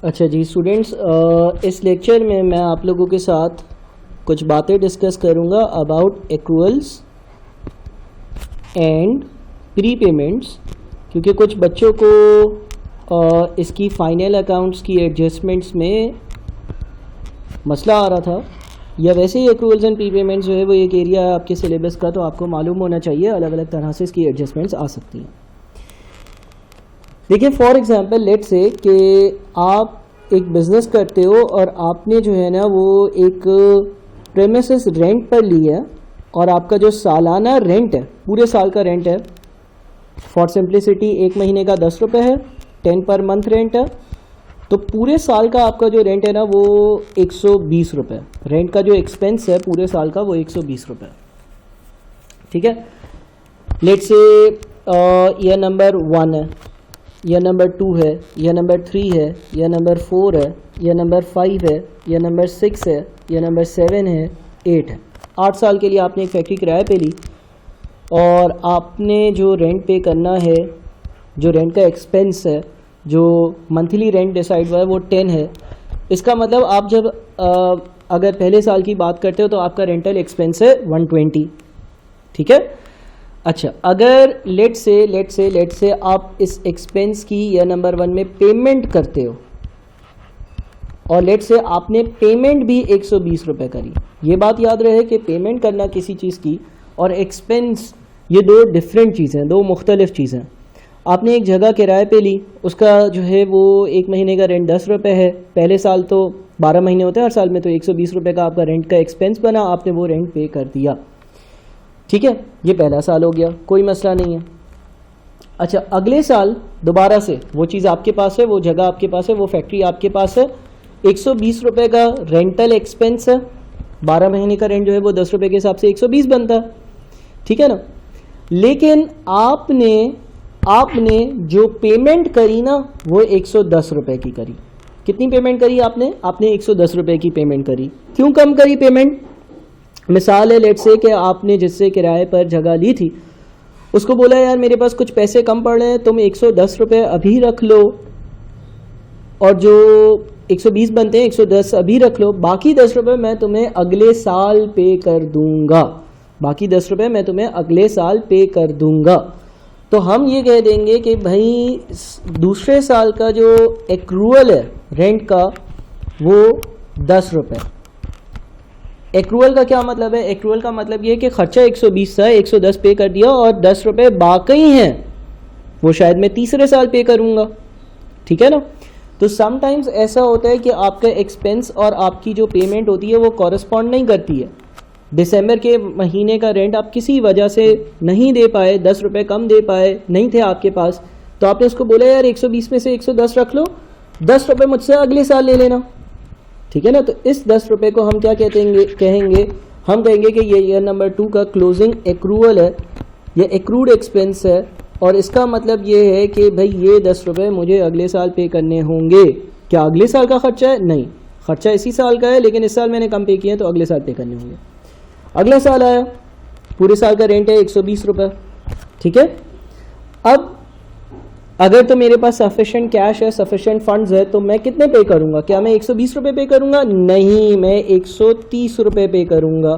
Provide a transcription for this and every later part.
अच्छा जी स्टूडेंट्स, इस लेक्चर में मैं आप लोगों के साथ कुछ बातें डिस्कस करूंगा अबाउट एक्रूअल्स एंड प्री पेमेंट्स, क्योंकि कुछ बच्चों को इसकी फाइनल अकाउंट्स की एडजस्टमेंट्स में मसला आ रहा था, या वैसे ही एक्रूअल्स एंड प्री पेमेंट्स जो है वो एक एरिया है आपके सिलेबस का, तो आपको मालूम होना चाहिए अलग अलग तरह से इसकी एडजस्टमेंट्स आ सकती हैं। देखिए फॉर एग्जांपल लेट से कि आप एक बिज़नेस करते हो और आपने जो है ना वो एक प्रेमिसेस रेंट पर ली है, और आपका जो सालाना रेंट है, पूरे साल का रेंट है, फॉर सिंप्लिसिटी 1 महीने का 10 रुपये है, 10 पर मंथ रेंट है, तो पूरे साल का आपका जो रेंट है ना वो 120 रुपये। रेंट का जो एक्सपेंस है पूरे साल का वो 120 रुपये, ठीक है। लेट से ईयर नंबर 1 है, या नंबर 2 है, या नंबर 3 है, या नंबर 4 है, या नंबर 5 है, या नंबर 6 है, या नंबर 7 है, 8 है। 8 साल के लिए आपने एक फैक्ट्री किराए पे ली और आपने जो रेंट पे करना है, जो रेंट का एक्सपेंस है, जो मंथली रेंट डिसाइड हुआ है वो 10 है। इसका मतलब आप जब अगर पहले साल की बात करते हो तो आपका रेंटल एक्सपेंस है 120, ठीक है। अच्छा, अगर लेट से आप इस एक्सपेंस की ईयर नंबर 1 में पेमेंट करते हो, और लेट से आपने पेमेंट भी 120 रुपये करी। ये बात याद रहे कि पेमेंट करना किसी चीज़ की और एक्सपेंस ये दो डिफरेंट चीज़ें, दो मुख्तलिफ चीज़ें। आपने एक जगह किराए पे ली, उसका जो है वो 1 महीने का रेंट 10 रुपये है, पहले साल तो 12 महीने होते हैं हर साल में, तो 120 रुपये का आपका रेंट का एक्सपेंस बना, आपने वो रेंट पे कर दिया, ठीक है। ये पहला साल हो गया, कोई मसला नहीं है। अच्छा, अगले साल दोबारा से वो चीज़ आपके पास है, वो जगह आपके पास है, वो फैक्ट्री आपके पास है, 120 रुपये का रेंटल एक्सपेंस है, 12 महीने का रेंट जो है वो 10 रुपये के हिसाब से 120 बनता है, ठीक है ना। लेकिन आपने जो पेमेंट करी ना वो 110 रुपये की करी। कितनी पेमेंट करी आपने 110 रुपये की पेमेंट करी। क्यों कम करी पेमेंट? मिसाल है लेट से कि आपने जिससे किराए पर जगह ली थी उसको बोला यार मेरे पास कुछ पैसे कम पड़ रहे हैं, तुम 110 रुपये अभी रख लो, और जो 120 बनते हैं 110 अभी रख लो, बाकी 10 रुपये मैं तुम्हें अगले साल पे कर दूंगा, बाकी 10 रुपये मैं तुम्हें अगले साल पे कर दूंगा। तो हम ये कह देंगे कि भाई दूसरे साल का जो एक्रूअल है रेंट का वो 10 रुपये। एक्रूअल का क्या मतलब है? एक्रूअल का मतलब ये है कि खर्चा 120 था, 110 पे कर दिया और 10 रुपये बाकी हैं, वो शायद मैं तीसरे साल पे करूँगा, ठीक है ना। तो समटाइम्स ऐसा होता है कि आपका एक्सपेंस और आपकी जो पेमेंट होती है वो कॉरस्पॉन्ड नहीं करती है। दिसंबर के महीने का रेंट आप किसी वजह से नहीं दे पाए, 10 रुपये कम दे पाए, नहीं थे आपके पास, तो आपने उसको बोला यार 120 में से 110 रख लो, 10 रुपये मुझसे अगले साल ले लेना, ठीक है ना। तो इस 10 रुपये को हम क्या कहेंगे हम कहेंगे कि ये ईयर नंबर 2 का क्लोजिंग एक्रूअल है, ये एक्रूड एक्सपेंस है, और इसका मतलब ये है कि भाई ये 10 रुपये मुझे अगले साल पे करने होंगे। क्या अगले साल का खर्चा है? नहीं, खर्चा इसी साल का है, लेकिन इस साल मैंने कम पे किया तो अगले साल पे करने होंगे। अगला साल आया, पूरे साल का रेंट है 120 रुपये, ठीक है। अब अगर तो मेरे पास सफिशेंट कैश है, सफिशेंट फंड्स है, तो मैं कितने पे करूंगा? क्या मैं 120 रुपये पे करूंगा? नहीं, मैं 130 रुपये पे करूंगा।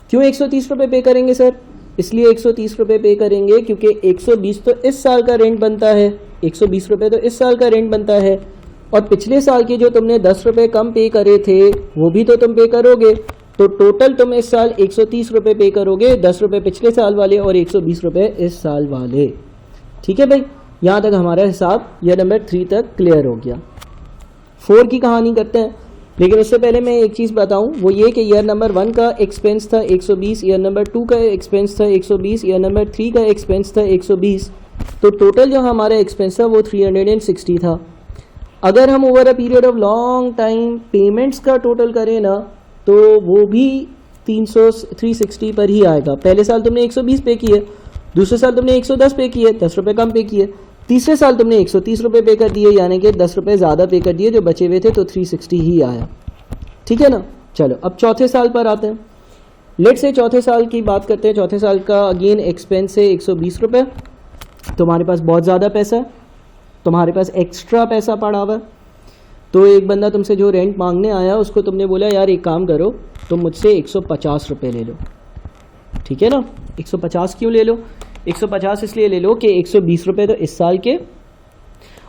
क्यों 130 रुपये पे करेंगे सर? इसलिए 130 रुपये पे करेंगे क्योंकि 120 तो इस साल का रेंट बनता है, 120 रुपये तो इस साल का रेंट बनता है, और पिछले साल के जो तुमने 10 रुपये कम पे करे थे वो भी तो तुम पे करोगे, तो टोटल तुम इस साल 130 रुपये पे करोगे, 10 रुपये पिछले साल वाले और 120 रुपये इस साल वाले, ठीक है भाई। यहाँ तक हमारा हिसाब ईयर नंबर 3 तक क्लियर हो गया। 4 की कहानी करते हैं, लेकिन उससे पहले मैं एक चीज़ बताऊं, वो ये कि ईयर नंबर 1 का एक्सपेंस था 120, ईयर नंबर 2 का एक्सपेंस था 120, ईयर नंबर 3 का एक्सपेंस था 120, तो टोटल जो हमारा एक्सपेंस था वो 360 था। अगर हम over a period of long time payments का टोटल करें ना तो वो भी 360 पर ही आएगा। पहले साल तुमने 120 पे किए, दूसरे साल तुमने 110 पे किए, 10 रुपये कम पे किए, तीसरे साल तुमने 130 रुपये पे कर दिए, यानी कि 10 रुपये ज़्यादा पे कर दिए, जो बचे हुए थे, तो 360 ही आया, ठीक है ना। चलो अब चौथे साल पर आते हैं। लेट से चौथे साल की बात करते हैं। चौथे साल का अगेन एक्सपेंस है 120 रुपये। तुम्हारे पास बहुत ज़्यादा पैसा है, तुम्हारे पास एक्स्ट्रा पैसा पड़ा हुआ है, तो एक बंदा तुमसे जो रेंट मांगने आया उसको तुमने बोला यार एक काम करो, तुम मुझसे 150 रुपये ले लो, ठीक है ना। 150 क्यों ले लो? 150 इसलिए ले लो कि 120 रुपये तो इस साल के,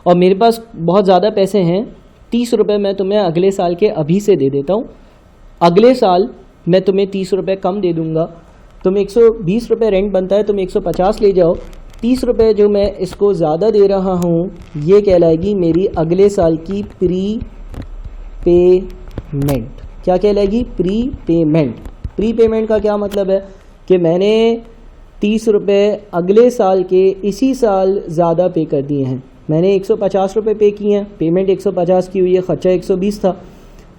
और मेरे पास बहुत ज़्यादा पैसे हैं, 30 रुपये मैं तुम्हें अगले साल के अभी से दे देता हूँ, अगले साल मैं तुम्हें 30 रुपये कम दे दूँगा। तुम 120 रुपये रेंट बनता है, तुम 150 ले जाओ, 30 रुपये जो मैं इसको ज़्यादा दे रहा हूँ ये कहलाएगी मेरी अगले साल की प्री पेमेंट। क्या कहलाएगी? Pre payment. प्री पेमेंट का क्या मतलब है कि मैंने 30 रुपये अगले साल के इसी साल ज़्यादा पे कर दिए हैं। मैंने 150 रुपये पे किए हैं, पेमेंट 150 की हुई है, ख़र्चा 120 था,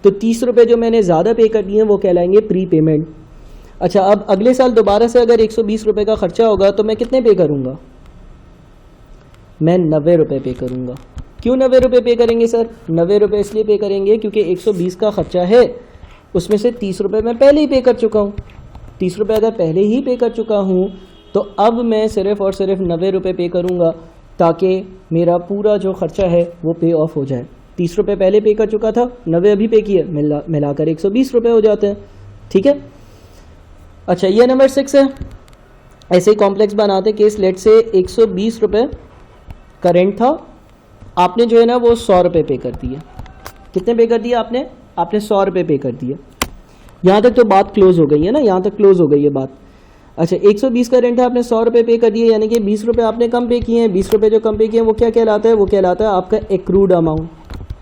तो 30 रुपये जो मैंने ज़्यादा पे कर दिए हैं वो कहलाएंगे प्री पेमेंट। अच्छा, अब अगले साल दोबारा से अगर 120 रुपये का ख़र्चा होगा तो मैं कितने पे करूँगा? मैं 90 रुपये पे करूँगा। क्यों 90 रुपये पे करेंगे सर? 90 रुपये इसलिए पे करेंगे क्योंकि 120 का ख़र्चा है, उसमें से 30 रुपये मैं पहले ही पे कर चुका हूँ। 30 रुपये अगर पहले ही पे कर चुका हूँ तो अब मैं सिर्फ़ और सिर्फ 90 रुपये पे करूँगा ताकि मेरा पूरा जो ख़र्चा है वो पे ऑफ हो जाए। 30 रुपये पहले पे कर चुका था, 90 अभी पे किए, मिलाकर 120 रुपये हो जाते हैं, ठीक है। अच्छा, ये नंबर 6 है। ऐसे ही कॉम्प्लेक्स बनाते केस, लेट से 120 रुपये का रेंट था, आपने जो है ना वो 100 रुपये पे कर दिए। कितने पे कर दिया आपने? आपने 100 रुपये पे कर दिया। यहाँ तक तो बात क्लोज हो गई है ना, यहाँ तक क्लोज हो गई है बात। अच्छा, 120 का रेंट है, आपने 100 रुपये पे कर दिए, यानी कि 20 रुपये आपने कम पे किए हैं। 20 रुपये जो कम पे किए हैं वो क्या कहलाता है? वो कहलाता है आपका एक्रूड अमाउंट।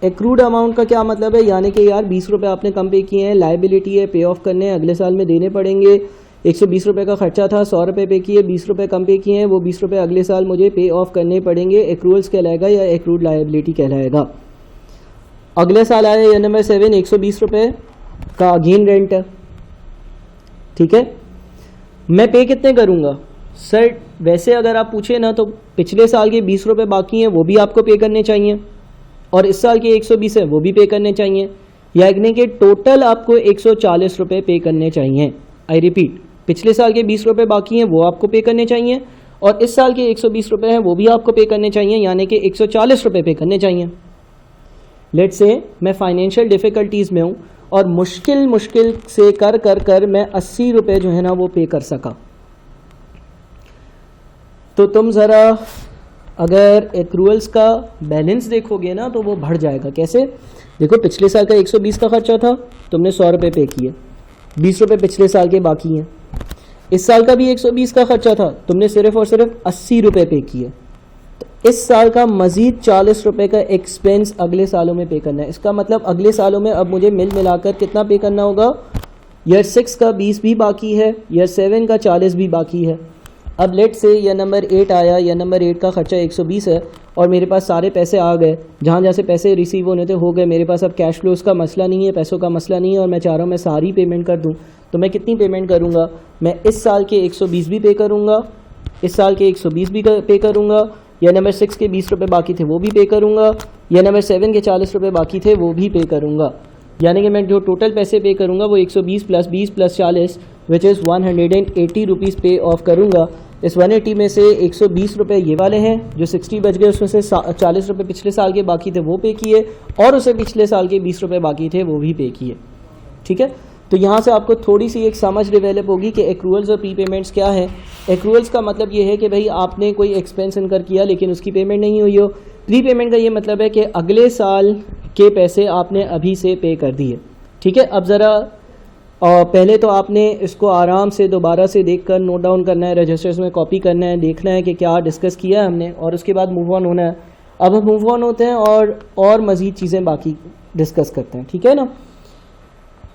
एक्रूड अमाउंट का क्या मतलब है? यानी कि यार 20 रुपये आपने कम पे किए हैं, लाइबिलिटी है, पे ऑफ करने हैं, अगले साल में देने पड़ेंगे। 120 रुपये का खर्चा था, 100 रुपये पे किए, 20 रुपये कम पे किए हैं, वो 20 रुपये अगले साल मुझे पे ऑफ करने पड़ेंगे। एक्रूअल्स कहलाएगा या एक्रूड लाइबिलिटी कहलाएगा। अगले साल आया या नंबर 7, 120 रुपये का अगेन रेंट है, ठीक है। मैं पे कितने करूँगा सर? वैसे अगर आप पूछे ना तो पिछले साल के 20 रुपये बाकी हैं वो भी आपको पे करने चाहिए, और इस साल के 120 है वो भी पे करने चाहिए, यानी कि टोटल आपको 140 रुपये पे करने चाहिए। आई रिपीट, पिछले साल के 20 रुपये बाकी हैं वो आपको पे करने चाहिए, और इस साल के 120 रुपये हैं वो भी आपको पे करने चाहिए, यानी कि 140 रुपये पे करने चाहिए। लेट्स से मैं फाइनेंशियल डिफ़िकल्टीज़ में हूँ और मुश्किल से कर मैं 80 रुपये जो है ना वो पे कर सका। तो तुम ज़रा अगर एक्रूअल्स का बैलेंस देखोगे ना तो वो बढ़ जाएगा। कैसे? देखो, पिछले साल का 120 का खर्चा था, तुमने 100 रुपये पे किए, 20 रुपये पिछले साल के बाकी हैं। इस साल का भी 120 का खर्चा था, तुमने सिर्फ और सिर्फ 80 रुपये पे किए, तो इस साल का मज़ीद 40 रुपये का एक्सपेंस अगले सालों में पे करना है। इसका मतलब अगले सालों में अब मुझे मिलाकर कितना पे करना होगा? ईयर 6 का 20 भी बाकी है, ईयर 7 का 40 भी बाकी है। अब लेट से ईयर नंबर 8 आया, ईयर नंबर 8 का खर्चा 120 है और मेरे पास सारे पैसे आ गए, जहाँ से पैसे रिसीव होने थे हो गए, मेरे पास अब कैश फ्लोज का मसला नहीं है, पैसों का मसला नहीं है, और मैं चाह रहा हूँ मैं सारी पेमेंट कर दूँ। तो मैं कितनी पेमेंट करूँगा? मैं इस साल के 120 भी पे करूँगा, इस साल के 120 भी पे करूँगा, या नंबर 6 के 20 रुपये बाकी थे वो भी पे करूँगा, या नंबर 7 के 40 रुपये बाकी थे वो भी पे करूँगा। यानी कि मैं जो टोटल पैसे पे करूँगा वो 120 + 20 + 40 विच इज़ 180 रुपीज़ पे ऑफ करूँगा। इस 180 में से 120 रुपये ये वाले हैं जो 60 बच गए, उसमें से 40 रुपये पिछले साल के बाकी थे वो पे किए, और उसे पिछले साल के 20 रुपये बाकी थे वो भी पे किए, ठीक है। तो यहाँ से आपको थोड़ी सी एक समझ डेवलप होगी कि एक्रूअल्स और प्री पेमेंट्स क्या है। एक्रूअल्स का मतलब ये है कि भाई आपने कोई एक्सपेंस इनकर किया लेकिन उसकी पेमेंट नहीं हुई हो। प्री पेमेंट का ये मतलब है कि अगले साल के पैसे आपने अभी से पे कर दिए, ठीक है। अब ज़रा पहले तो आपने इसको आराम से दोबारा से देखकर नोट डाउन करना है, रजिस्टर्स में कॉपी करना है, देखना है कि क्या डिस्कस किया है हमने, और उसके बाद मूव ऑन होना है। अब हम मूव ऑन होते हैं और मज़ीद चीज़ें बाकी डिस्कस करते हैं, ठीक है ना।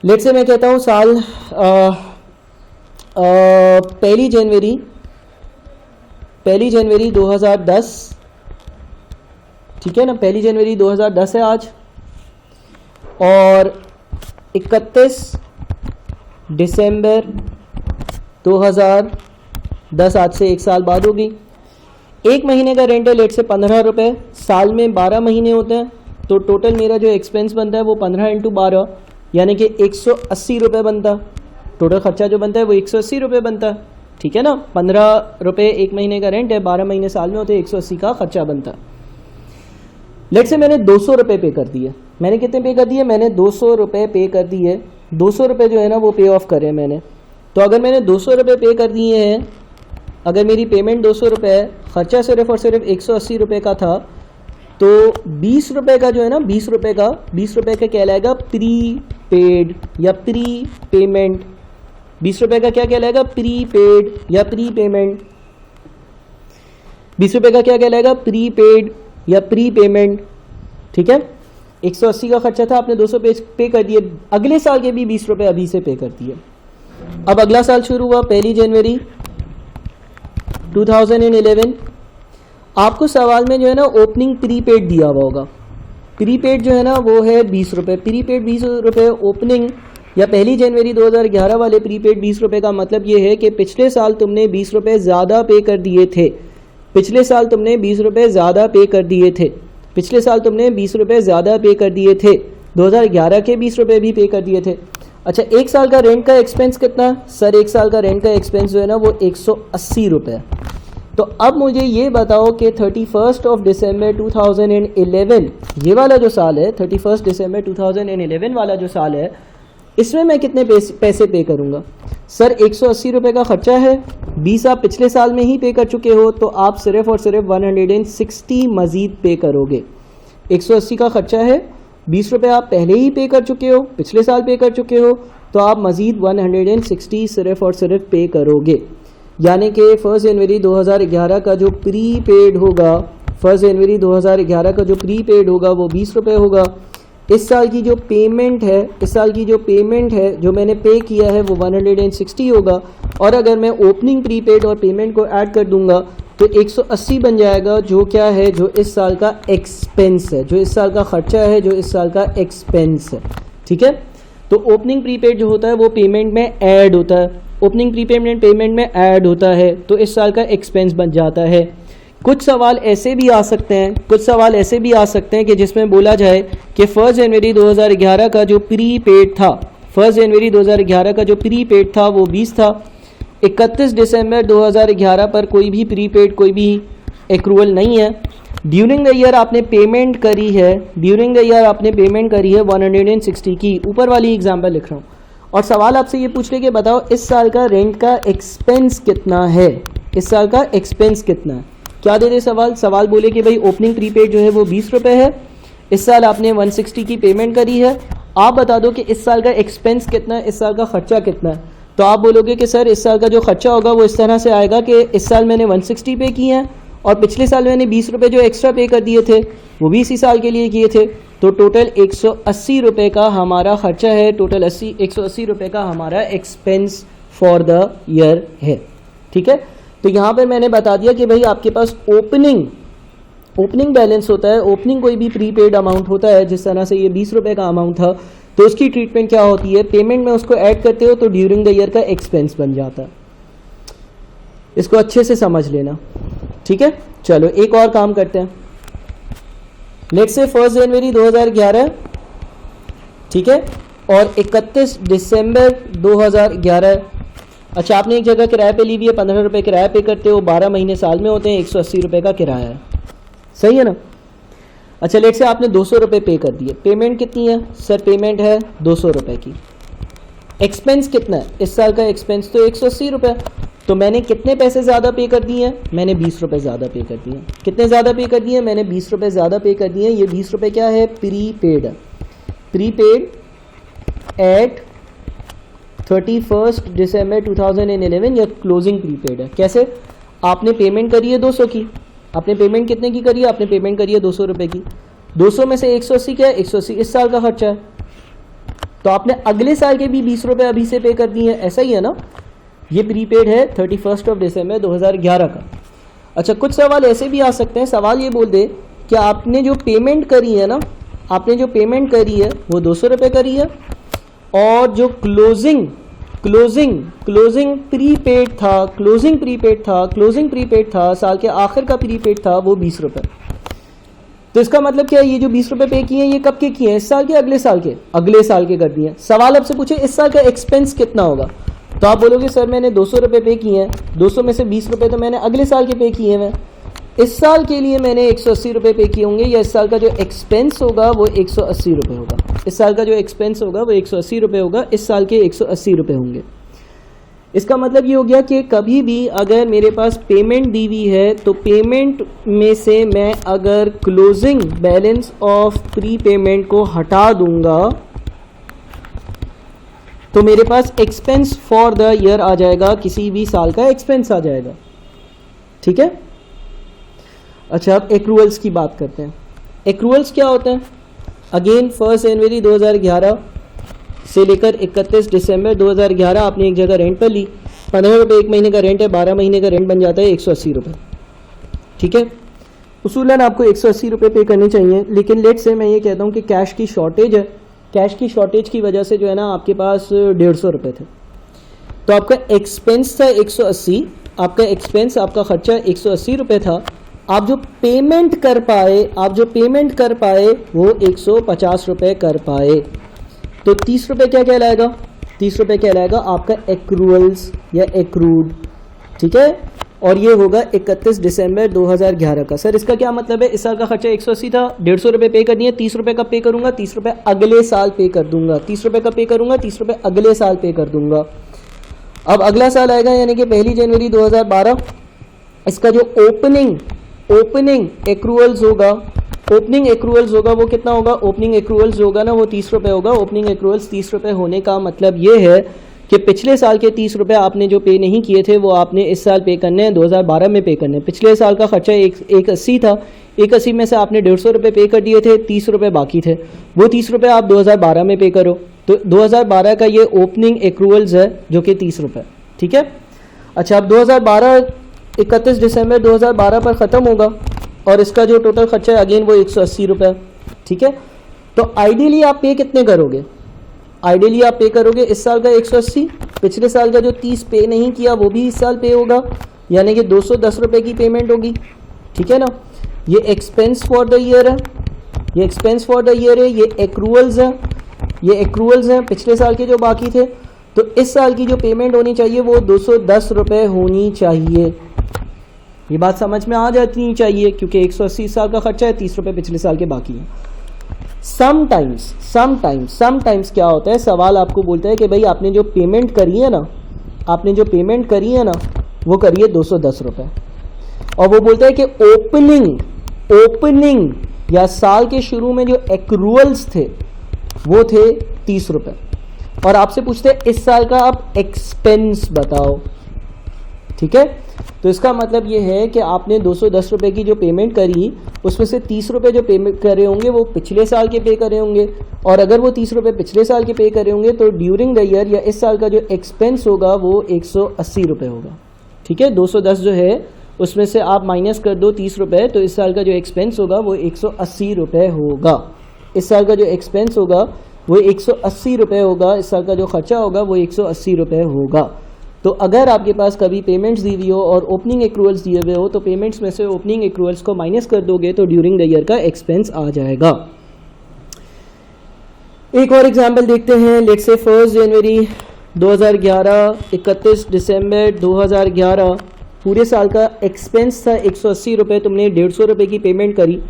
लेट से मैं कहता हूँ साल 1 जनवरी 2010, ठीक है ना, 1 जनवरी 2010 है आज, और 31 दिसंबर 2010 आज से 1 साल बाद होगी। 1 महीने का रेंट है लेट से 15 रुपये, साल में 12 महीने होते हैं, तो टोटल मेरा जो एक्सपेंस बनता है वो 15 × 12 यानी कि 180 रुपये बनता। टोटल खर्चा जो बनता है वो 180 रुपये बनता है, ठीक है ना। 15 रुपये 1 महीने का रेंट है, 12 महीने साल में होते हैं, 180 का खर्चा बनता है। लेट्स से मैंने 200 रुपये पे कर दिए, मैंने कितने पे कर दिए, मैंने 200 रुपये पे कर दिए, 200 रुपये जो है ना वो पे ऑफ करे मैंने। तो अगर मैंने 200 रुपये पे कर दिए हैं, अगर मेरी पेमेंट 200 रुपये है, खर्चा सिर्फ और सिर्फ 180 रुपये का था, तो 20 रुपये का जो है ना 20 रुपये का कहलाएगा प्री पेड या प्री पेमेंट। 20 रुपये का क्या कहलाएगा, प्री पेड या प्री पेमेंट। 20 रुपये का क्या कहलाएगा, प्री पेड या प्री पेमेंट। ठीक है, 180 का खर्चा था, आपने 200 पे कर दिए, अगले साल के भी 20 रुपये अभी से पे कर दिए। अब अगला साल शुरू हुआ 1 जनवरी 2011। आपको सवाल में जो है ना ओपनिंग प्रीपेड दिया हुआ होगा। प्रीपेड जो है ना वो है 20 रुपये, प्रीपेड 20 रुपये ओपनिंग या 1 जनवरी 2011 वाले प्रीपेड 20 रुपये का मतलब ये है कि पिछले साल तुमने 20 रुपये ज़्यादा पे कर दिए थे, पिछले साल तुमने 20 रुपये ज़्यादा पे कर दिए थे, पिछले साल तुमने 20 रुपये ज़्यादा पे कर दिए थे, 2011 के 20 रुपये भी पे कर दिए थे। अच्छा, एक साल का रेंट का एक्सपेंस कितना सर, एक साल का रेंट का एक्सपेंस जो है ना वो 180 रुपये। तो अब मुझे ये बताओ कि 31 दिसंबर 2011 ये वाला जो साल है, 31 दिसंबर 2011 वाला जो साल है, इसमें मैं कितने पैसे पे करूँगा। सर 180 रुपये का खर्चा है, 20 आप पिछले साल में ही पे कर चुके हो, तो आप सिर्फ और सिर्फ 160 मज़ीद पे करोगे। 180 का खर्चा है, 20 रुपये आप पहले ही पे कर चुके हो, पिछले साल पे कर चुके हो, तो आप मज़ीद 160 सिर्फ और सिर्फ पे करोगे। यानी कि 1 जनवरी 2011 का जो प्री पेड होगा, 1 जनवरी 2011 का जो प्री पेड होगा वो 20 रुपये होगा। इस साल की जो पेमेंट है, इस साल की जो पेमेंट है जो मैंने पे किया है वो 160 होगा। और अगर मैं ओपनिंग प्रीपेड और पेमेंट को ऐड कर दूंगा तो 180 बन जाएगा, जो क्या है, जो इस साल का एक्सपेंस है, जो इस साल का खर्चा है, जो इस साल का एक्सपेंस है। ठीक है, तो ओपनिंग प्रीपेड जो होता है वो पेमेंट में ऐड होता है, ओपनिंग प्रीपेमेंट पेमेंट में ऐड होता है, तो इस साल का एक्सपेंस बन जाता है। कुछ सवाल ऐसे भी आ सकते हैं, कुछ सवाल ऐसे भी आ सकते हैं कि जिसमें बोला जाए कि 1 जनवरी 2011 का जो प्री पेड था, 1 जनवरी 2011 का जो प्री पेड था वो 20 था। 31 दिसंबर 2011 पर कोई भी प्री पेड, कोई भी एक्रूवल नहीं है। ड्यूरिंग द ईयर आपने पेमेंट करी है, ड्यूरिंग द ईयर आपने पेमेंट करी है 160 की। ऊपर वाली एग्जाम्पल लिख रहा हूँ और सवाल आपसे ये पूछ ले कि बताओ इस साल का रेंट का एक्सपेंस कितना है, इस साल का एक्सपेंस कितना है। क्या दे दे सवाल, सवाल बोले कि भाई ओपनिंग प्रीपेड जो है वो 20 रुपये है, इस साल आपने 160 की पेमेंट करी है, आप बता दो कि इस साल का एक्सपेंस कितना है, इस साल का खर्चा कितना है। तो आप बोलोगे कि सर इस साल का जो खर्चा होगा वो इस तरह से आएगा कि इस साल मैंने 160 पे किए हैं और पिछले साल मैंने 20 रुपये जो एक्स्ट्रा पे कर दिए थे वो भी इसी साल के लिए किए थे, तो टोटल 180 रुपये का हमारा खर्चा है, टोटल 180 रुपये का हमारा एक्सपेंस फॉर द ईयर है। ठीक है, तो यहाँ पर मैंने बता दिया कि भाई आपके पास ओपनिंग बैलेंस होता है, ओपनिंग कोई भी प्रीपेड अमाउंट होता है, जिस तरह से ये 20 रुपये का अमाउंट था, तो उसकी ट्रीटमेंट क्या होती है, पेमेंट में उसको ऐड करते हो तो ड्यूरिंग द ईयर का एक्सपेंस बन जाता है। इसको अच्छे से समझ लेना। ठीक है, चलो एक और काम करते हैं। लेट्स से 1 जनवरी 2011, ठीक है, और 31 दिसंबर 2011। अच्छा, आपने एक जगह किराए पे ली हुई है, 15 रुपये किराया पे करते हो, 12 महीने साल में होते हैं, 180 रुपये का किराया है, सही है ना। अच्छा, लेट से आपने 200 रुपये पे कर दिए, पेमेंट कितनी है सर, पेमेंट है 200 रुपये की। एक्सपेंस कितना है, इस साल का एक्सपेंस तो 180 रुपये, तो मैंने कितने पैसे ज़्यादा पे कर दिए हैं, मैंने 20 रुपये ज़्यादा पे कर दिए। कितने ज़्यादा पे कर दिए, मैंने 20 रुपये ज़्यादा पे कर दिए। ये 20 रुपये क्या है, प्री पेड है, प्री पेड एट 31 दिसंबर 2011 या क्लोजिंग प्रीपेड है। कैसे, आपने पेमेंट करी है 200 की, आपने पेमेंट कितने की करी है, आपने पेमेंट करी है 200 रुपये की, 200 में से 180 क्या है, 180 इस साल का खर्चा है, तो आपने अगले साल के भी 20 रुपये अभी से पे कर दिए हैं, ऐसा ही है ना। ये प्रीपेड है 31 दिसंबर 2011 का। अच्छा, कुछ सवाल ऐसे भी आ सकते हैं, सवाल ये बोल दे कि आपने जो पेमेंट करी है ना, आपने जो पेमेंट करी है वो 200 रुपये करी है, और जो क्लोजिंग प्रीपेड था, क्लोजिंग प्रीपेड था, साल के आखिर का प्रीपेड था, वो 20 रुपये। तो इसका मतलब क्या है, ये जो 20 रुपये पे किए हैं ये कब के किए हैं, इस साल के अगले साल के, अगले साल के कर दिए। सवाल आपसे पूछे इस साल का एक्सपेंस कितना होगा, तो आप बोलोगे सर मैंने 200 रुपये पे किए हैं, 200 में से 20 रुपये तो मैंने अगले साल के पे किए हैं। इस साल के लिए मैंने 180 रुपये पे किए होंगे, या इस साल का जो एक्सपेंस होगा वो 180 रुपये होगा। इस साल का जो एक्सपेंस होगा वो 180 रुपये होगा, इस साल के 180 रुपये होंगे। इसका मतलब ये हो गया कि कभी भी अगर मेरे पास पेमेंट दी हुई है तो पेमेंट में से मैं अगर closing balance of pre payment को हटा दूंगा तो मेरे पास एक्सपेंस फॉर द ईयर आ जाएगा, किसी भी साल का एक्सपेंस आ जाएगा। ठीक है। अच्छा, अब एक्रूअल्स की बात करते हैं। एक्रूअल्स क्या होते हैं? अगेन 1 जनवरी 2011 से लेकर 31 दिसंबर 2011 आपने एक जगह रेंट पर ली, 15 रुपये एक महीने का रेंट है, 12 महीने का रेंट बन जाता है 180 रुपये। ठीक है। उसूलन आपको 180 रुपये पे करने चाहिए, लेकिन लेट से मैं ये कहता हूँ कि कैश की शॉर्टेज है, कैश की शॉर्टेज की वजह से जो है ना आपके पास 150 रुपये थे, तो आपका एक्सपेंस था 180, आपका एक्सपेंस आपका खर्चा 180 रुपये था। आप जो पेमेंट कर पाए वो 150 रुपये कर पाए, तो 30 रुपये क्या कहलाएगा? 30 रुपये कहलाएगा आपका एक्रूअल्स या एक्रूड। ठीक है। और ये होगा 31 दिसंबर 2011 का। सर इसका क्या मतलब है? इस साल का खर्चा 180 था, 150 रुपये पे करनी है, 30 रुपये कब पे करूंगा? 30 रुपये अगले साल पे कर दूंगा। 30 रुपये कब पे करूंगा? 30 रुपये अगले साल पे कर दूंगा। अब अगला साल आएगा यानी कि 1 जनवरी 2012, इसका जो ओपनिंग एक्रूअल्स होगा, वो कितना होगा? ओपनिंग एक्रूअल्स होगा ना वो 30 रुपये होगा। ओपनिंग एक्रूअल्स 30 रुपये होने का मतलब ये है कि पिछले साल के 30 रुपये आपने जो पे नहीं किए थे वो आपने इस साल पे करने हैं, 2012 में पे करने हैं। पिछले साल का खर्चा 180 था, 180 में से आपने 150 रुपये पे कर दिए थे, 30 रुपये बाकी थे, वो 30 रुपये आप 2012 में पे करो। तो 2012 का ये ओपनिंग एक्रूअल्स है जो कि 30 रुपये। ठीक है। अच्छा, अब 2012 31 दिसंबर 2012 पर ख़त्म होगा और इसका जो टोटल खर्चा है अगेन वो 180 रुपये। ठीक है। तो आइडियली आप पे कितने करोगे? आइडियली आप पे करोगे इस साल का 180, पिछले साल का जो 30 पे नहीं किया वो भी इस साल पे होगा, यानी कि 210 रुपये की पेमेंट होगी। ठीक है ना। ये एक्सपेंस फॉर द ईयर है, ये एक्रूअल्स हैं, पिछले साल के जो बाकी थे। तो इस साल की जो पेमेंट होनी चाहिए वो 210 रुपये होनी चाहिए। ये बात समझ में आ जाती चाहिए क्योंकि 180 साल का खर्चा है, 30 रुपये पिछले साल के बाकी हैं। समटाइम्स क्या होता है, सवाल आपको बोलता है कि भाई आपने जो पेमेंट करी है ना वो करिए 210 रुपये, और वो बोलता है कि ओपनिंग या साल के शुरू में जो एक्रूअल्स थे वो थे 30 रुपये, और आपसे पूछते हैं इस साल का आप एक्सपेंस बताओ। ठीक है। तो इसका मतलब ये है कि आपने 210 रुपये की जो पेमेंट करी उसमें से 30 रुपये जो पेमेंट करे होंगे वो पिछले साल के पे करे होंगे, और अगर वो 30 रुपये पिछले साल के पे करे होंगे तो ड्यूरिंग द ईयर या इस साल का जो एक्सपेंस होगा वो 180 रुपये होगा। ठीक है। 210 जो है उसमें से आप माइनस कर दो 30 रुपये, तो इस साल का जो एक्सपेंस होगा वो 180 रुपये होगा। इस साल का जो एक्सपेंस होगा वो 180 रुपये होगा, इस साल का जो खर्चा होगा वो 180 रुपये होगा। तो अगर आपके पास कभी पेमेंट्स दी हुई हो और ओपनिंग एक्रूअल्स दिए हुए हो तो पेमेंट्स में से ओपनिंग एक्रूअल्स को माइनस कर दोगे तो ड्यूरिंग द ईयर का एक्सपेंस आ जाएगा। एक और एग्जांपल देखते हैं। लेट्स से 1 जनवरी 2011 31 दिसंबर 2011 पूरे साल का एक्सपेंस था 180 रुपये, तुमने 150 रुपये की पेमेंट करी,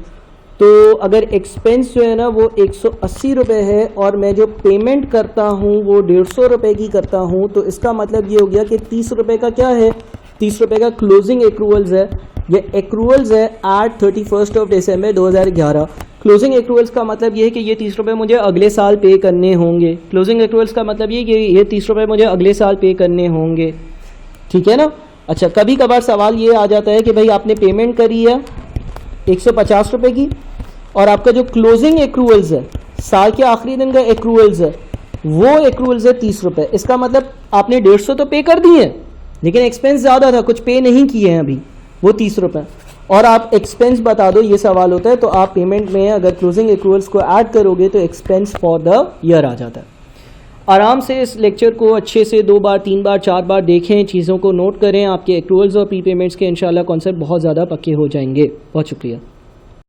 तो अगर एक्सपेंस जो है ना वो 180 रुपये है और मैं जो पेमेंट करता हूँ वो 150 रुपये की करता हूँ, तो इसका मतलब ये हो गया कि 30 रुपये का क्या है? 30 रुपये का क्लोजिंग एक्रूअल्स है। ये एक्रूअल्स है एट 31 दिसंबर 2011। क्लोजिंग एक्रूअल्स का मतलब ये है कि ये 30 रुपये मुझे अगले साल पे करने होंगे। क्लोजिंग एक्रूअल्स का मतलब ये कि ये 30 रुपये मुझे अगले साल पे करने होंगे। ठीक है ना। अच्छा, कभी कभार सवाल ये आ जाता है कि भाई आपने पेमेंट करी है 150 रुपये की और आपका जो क्लोजिंग एक्रूअल्स है, साल के आखिरी दिन का एक्रूअल्स है, वो एक्रूअल्स है 30 रुपये। इसका मतलब आपने 150 तो पे कर दिए लेकिन एक्सपेंस ज़्यादा था, कुछ पे नहीं किए हैं अभी, वो 30 रुपये, और आप एक्सपेंस बता दो, ये सवाल होता है। तो आप पेमेंट में अगर क्लोजिंग एक्रूअल्स को ऐड करोगे तो एक्सपेंस फॉर द ईयर आ जाता है। आराम से इस लेक्चर को अच्छे से 2 बार 3 बार 4 बार देखें, चीज़ों को नोट करें, आपके एक्रूअल्स और प्री पेमेंट्स के इंशाल्लाह कॉन्सेप्ट बहुत ज़्यादा पक्के हो जाएंगे। बहुत शुक्रिया।